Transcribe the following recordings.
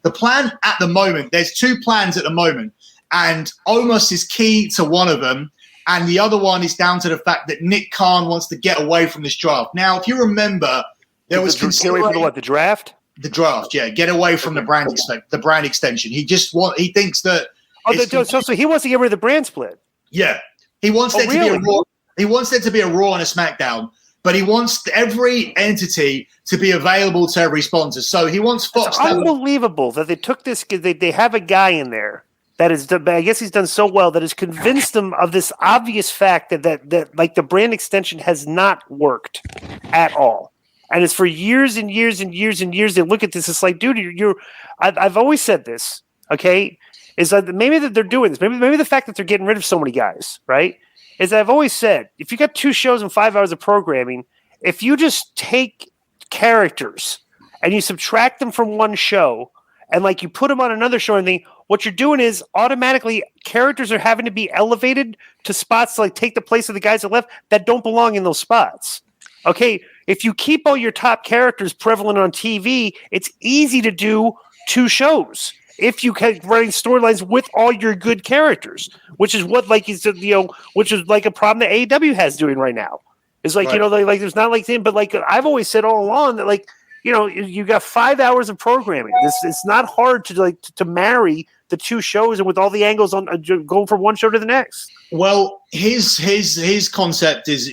the plan at the moment, there's two plans at the moment, and Omos is key to one of them, and the other one is down to the fact that Nick Khan wants to get away from this draft. Now, if you remember, there was get away from the draft? The draft, yeah. Get away from the brand extension. He thinks that. So he wants to get rid of the brand split. Yeah, he wants there to be a Raw. He wants there to be a Raw and a SmackDown, but he wants every entity to be available to every sponsor. So he wants Fox. It's unbelievable that they took this. They have a guy in there that is. I guess he's done so well that has convinced them of this obvious fact that like the brand extension has not worked at all. And it's for years and years and years and years. They look at this. It's like, dude, I've always said this. Okay, is that maybe that they're doing this? Maybe the fact that they're getting rid of so many guys, right? Is that I've always said, if you got 2 shows and 5 hours of programming, if you just take characters and you subtract them from one show and like you put them on another show and thing, what you're doing is automatically characters are having to be elevated to spots to like take the place of the guys that left that don't belong in those spots. Okay, if you keep all your top characters prevalent on TV, it's easy to do 2 shows if you can write storylines with all your good characters, which is what which is like a problem that AEW has doing right now. It's like right. Like there's not like him, but like I've always said all along that like you got 5 hours of programming. It's not hard to marry the 2 shows and with all the angles on going from one show to the next. Well, his concept is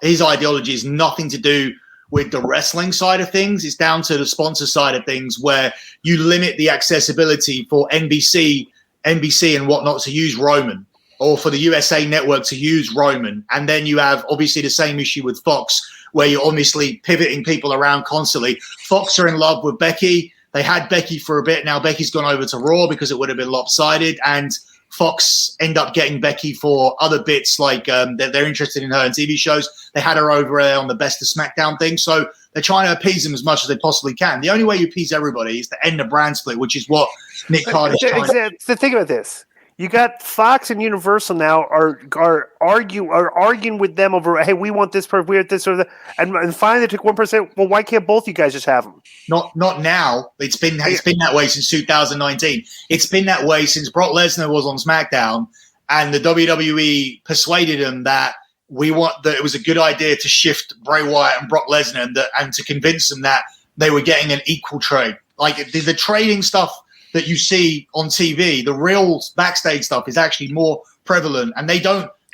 his ideology is nothing to do with the wrestling side of things. It's down to the sponsor side of things where you limit the accessibility for NBC and whatnot to use Roman, or for the USA Network to use Roman. And then you have obviously the same issue with Fox, where you're obviously pivoting people around constantly. Fox are in love with Becky. They had Becky for a bit. Now Becky's gone over to Raw because it would have been lopsided. And Fox end up getting Becky for other bits, like they're interested in her in TV shows. They had her over there on the Best of SmackDown thing. So they're trying to appease them as much as they possibly can. The only way you appease everybody is to end the brand split, which is what Nick Khan is trying to do. So think about this. You got Fox and Universal now are arguing with them over, hey, we want this, we want this, or that, and finally they took one person. Well, why can't both you guys just have them? Not now. It's been that way since 2019. It's been that way since Brock Lesnar was on SmackDown, and the WWE persuaded him that it was a good idea to shift Bray Wyatt and Brock Lesnar, and to convince them that they were getting an equal trade. Like the trading stuff that you see on TV, the real backstage stuff is actually more prevalent, and they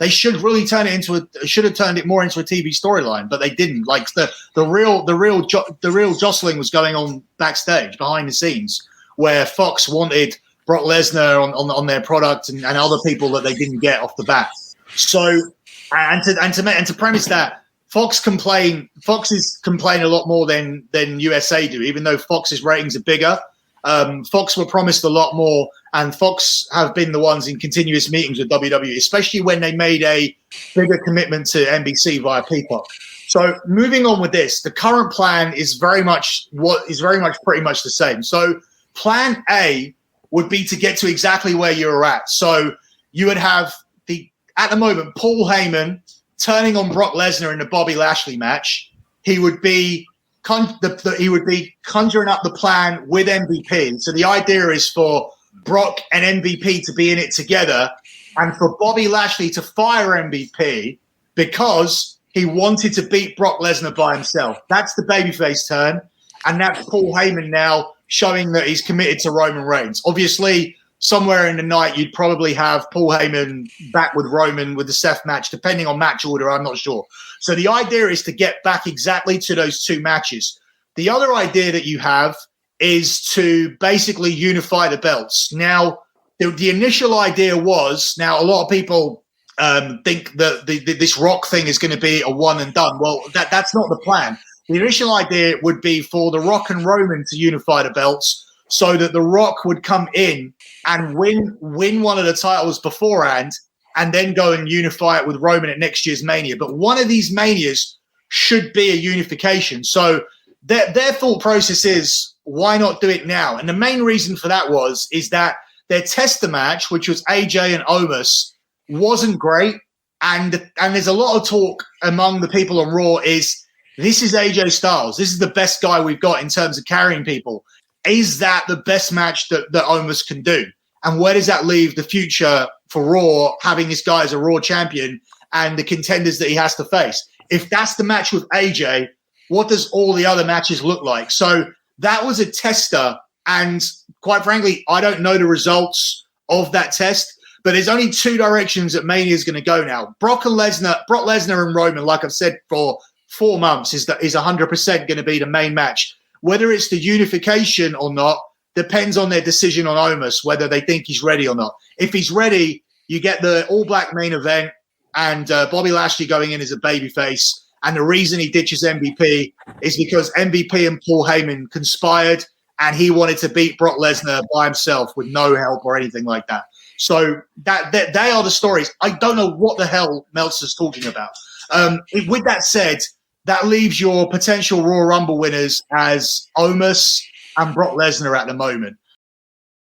should really should have turned it more into a TV storyline, but they didn't. Like the real jostling was going on backstage behind the scenes, where Fox wanted Brock Lesnar on their product and other people that they didn't get off the bat. So and to premise that, Foxes complain a lot more than USA do, even though Fox's ratings are bigger. Fox were promised a lot more, and Fox have been the ones in continuous meetings with WWE, especially when they made a bigger commitment to NBC via Peacock. So moving on with this, the current plan is pretty much the same. So plan A would be to get to exactly where you're at. So you would have at the moment, Paul Heyman turning on Brock Lesnar in the Bobby Lashley match. He would be conjuring up the plan with MVP. So the idea is for Brock and MVP to be in it together, and for Bobby Lashley to fire MVP because he wanted to beat Brock Lesnar by himself. That's the babyface turn, and that's Paul Heyman now showing that he's committed to Roman Reigns. Obviously, somewhere in the night, you'd probably have Paul Heyman back with Roman with the Seth match, depending on match order, I'm not sure. So the idea is to get back exactly to those 2 matches. The other idea that you have is to basically unify the belts. Now, the initial idea was, now a lot of people think that this Rock thing is going to be a one and done. Well, that's not the plan. The initial idea would be for The Rock and Roman to unify the belts, so that The Rock would come in and win one of the titles beforehand, and then go and unify it with Roman at next year's Mania. But one of these Manias should be a unification. So their thought process is, why not do it now? And the main reason for that is that their tester match, which was AJ and Omos, wasn't great. And there's a lot of talk among the people on Raw is, this is AJ Styles. This is the best guy we've got in terms of carrying people. is that the best match that Omos can do? And where does that leave the future for Raw, having this guy as a Raw champion and the contenders that he has to face? If that's the match with AJ, what does all the other matches look like? So that was a tester. And quite frankly, I don't know the results of that test, but there's only two directions that Mania is going to go now. Brock Lesnar and Roman, like I've said for 4 months, is 100% going to be the main match. Whether it's the unification or not depends on their decision on Omos, whether they think he's ready or not. If he's ready, you get the all-black main event and Bobby Lashley going in as a babyface. And the reason he ditches MVP is because MVP and Paul Heyman conspired and he wanted to beat Brock Lesnar by himself with no help or anything like that. So that they are the stories. I don't know what the hell Meltzer's talking about. With that said, that leaves your potential Royal Rumble winners as Omos and Brock Lesnar at the moment.